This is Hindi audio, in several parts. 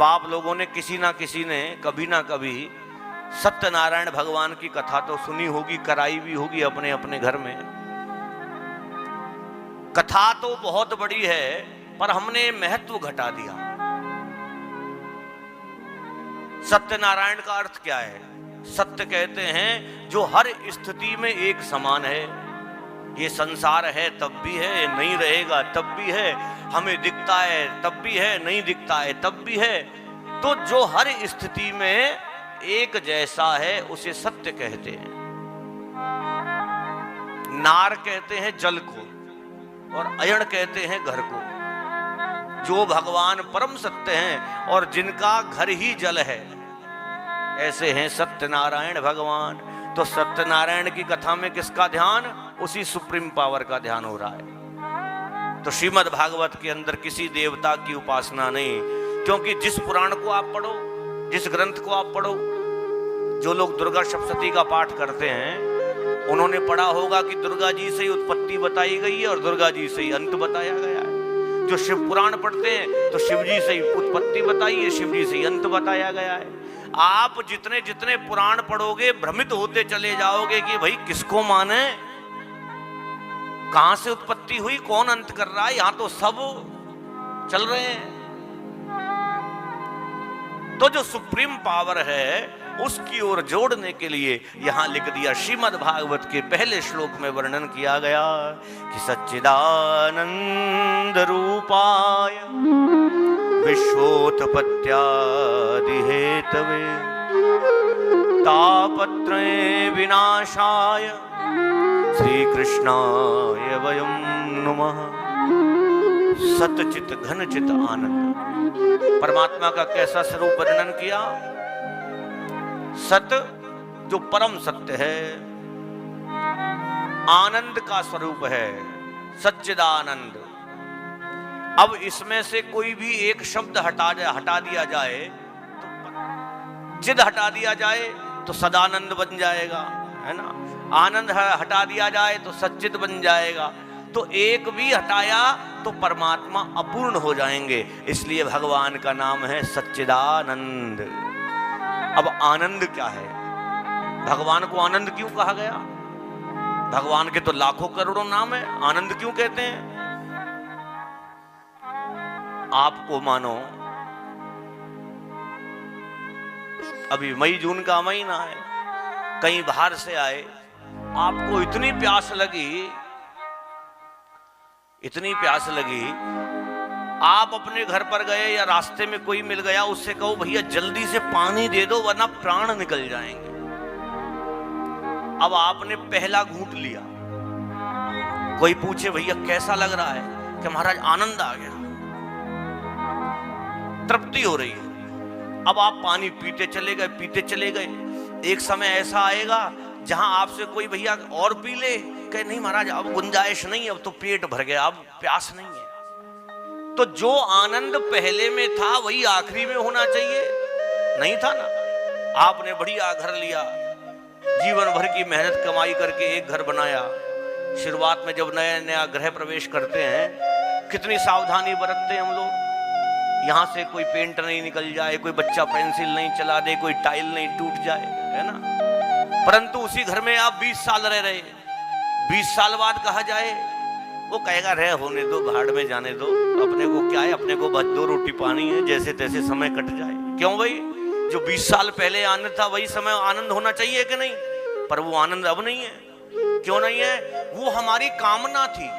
अब आप लोगों ने किसी ना किसी ने कभी ना कभी सत्यनारायण भगवान की कथा तो सुनी होगी, कराई भी होगी अपने अपने घर में। कथा तो बहुत बड़ी है पर हमने महत्व घटा दिया। सत्यनारायण का अर्थ क्या है? सत्य कहते हैं जो हर स्थिति में एक समान है। ये संसार है तब भी है, नहीं रहेगा तब भी है, हमें दिखता है तब भी है, नहीं दिखता है तब भी है। तो जो हर स्थिति में एक जैसा है उसे सत्य कहते हैं। नार कहते हैं जल को और अयण कहते हैं घर को। जो भगवान परम सत्य हैं और जिनका घर ही जल है, ऐसे हैं सत्यनारायण भगवान। तो सत्यनारायण की कथा में किसका ध्यान? उसी सुप्रीम पावर का ध्यान हो रहा है। तो श्रीमद् भागवत के अंदर किसी देवता की उपासना नहीं, क्योंकि जिस पुराण को आप पढ़ो, जिस ग्रंथ को आप पढ़ो, जो लोग दुर्गा सप्तशती का पाठ करते हैं उन्होंने पढ़ा होगा कि दुर्गा जी से ही उत्पत्ति बताई गई है और दुर्गा जी से ही अंत बताया गया है। जो शिव पुराण पढ़ते हैं तो शिव जी से ही उत्पत्ति बताई है, शिव जी से ही अंत बताया गया है। आप जितने जितने पुराण पढ़ोगे भ्रमित होते चले जाओगे कि भाई किसको माने, कहां से उत्पत्ति हुई, कौन अंत कर रहा है, यहां तो सब चल रहे हैं। तो जो सुप्रीम पावर है उसकी ओर जोड़ने के लिए यहां लिख दिया। श्रीमद् भागवत के पहले श्लोक में वर्णन किया गया कि सच्चिदानंद रूपाय विश्वोत्पत्त्यादि हेतवे तापत्रय विनाशाय श्री कृष्णाय वयं नुमः। सतचित घनचित आनंद। परमात्मा का कैसा स्वरूप वर्णन किया? सत जो परम सत्य है, आनंद का स्वरूप है, सच्चिदानंद। अब इसमें से कोई भी एक शब्द हटा दिया जाए तो चिद हटा दिया जाए तो सदानंद बन जाएगा, है ना। आनंद हटा दिया जाए तो सच्चिद बन जाएगा। तो एक भी हटाया तो परमात्मा अपूर्ण हो जाएंगे। इसलिए भगवान का नाम है सच्चिदानंद। अब आनंद क्या है? भगवान को आनंद क्यों कहा गया? भगवान के तो लाखों करोड़ों नाम है, आनंद क्यों कहते हैं? आपको मानो अभी मई जून का महीना है, कहीं बाहर से आए, आपको इतनी प्यास लगी, इतनी प्यास लगी, आप अपने घर पर गए या रास्ते में कोई मिल गया, उससे कहो भैया जल्दी से पानी दे दो वरना प्राण निकल जाएंगे। अब आपने पहला घूंट लिया, कोई पूछे भैया कैसा लग रहा है, कि महाराज आनंद आ गया, तृप्ति हो रही है। अब आप पानी पीते चले गए, पीते चले गए। एक समय ऐसा आएगा जहां आपसे कोई भैया और पी ले, कहे नहीं महाराज अब गुंजाइश नहीं, अब तो पेट भर गया, अब प्यास नहीं है। तो जो आनंद पहले में था वही आखिरी में होना चाहिए, नहीं था ना। आपने बढ़िया घर लिया, जीवन भर की मेहनत कमाई करके एक घर बनाया। शुरुआत में जब नया नया गृह प्रवेश करते हैं कितनी सावधानी बरतते हैं हम लोग। यहां से कोई पेंट नहीं निकल जाए, कोई बच्चा पेंसिल नहीं चला दे, कोई टाइल नहीं टूट जाए, है ना। परंतु उसी घर में आप 20 साल रह रहे, 20 साल बाद कहा जाए, वो कहेगा रह होने दो, भाड़ में जाने दो, अपने को क्या है, अपने को बस 2 रोटी पानी है, जैसे तैसे समय कट जाए। क्यों भाई? जो 20 साल पहले आनंद था वही समय आनंद होना चाहिए कि नहीं? पर वो आनंद अब नहीं है। क्यों नहीं है? वो हमारी कामना थी,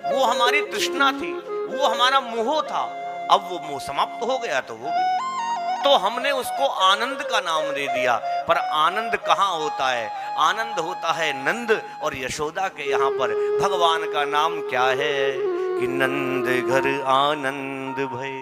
वो हमारी तृष्णा थी, वो हमारा मोह था। अब वो मोह समाप्त हो गया तो वो भी, तो हमने उसको आनंद का नाम दे दिया। पर आनंद कहाँ होता है? आनंद होता है नंद और यशोदा के यहाँ पर। भगवान का नाम क्या है कि नंद घर आनंद भय।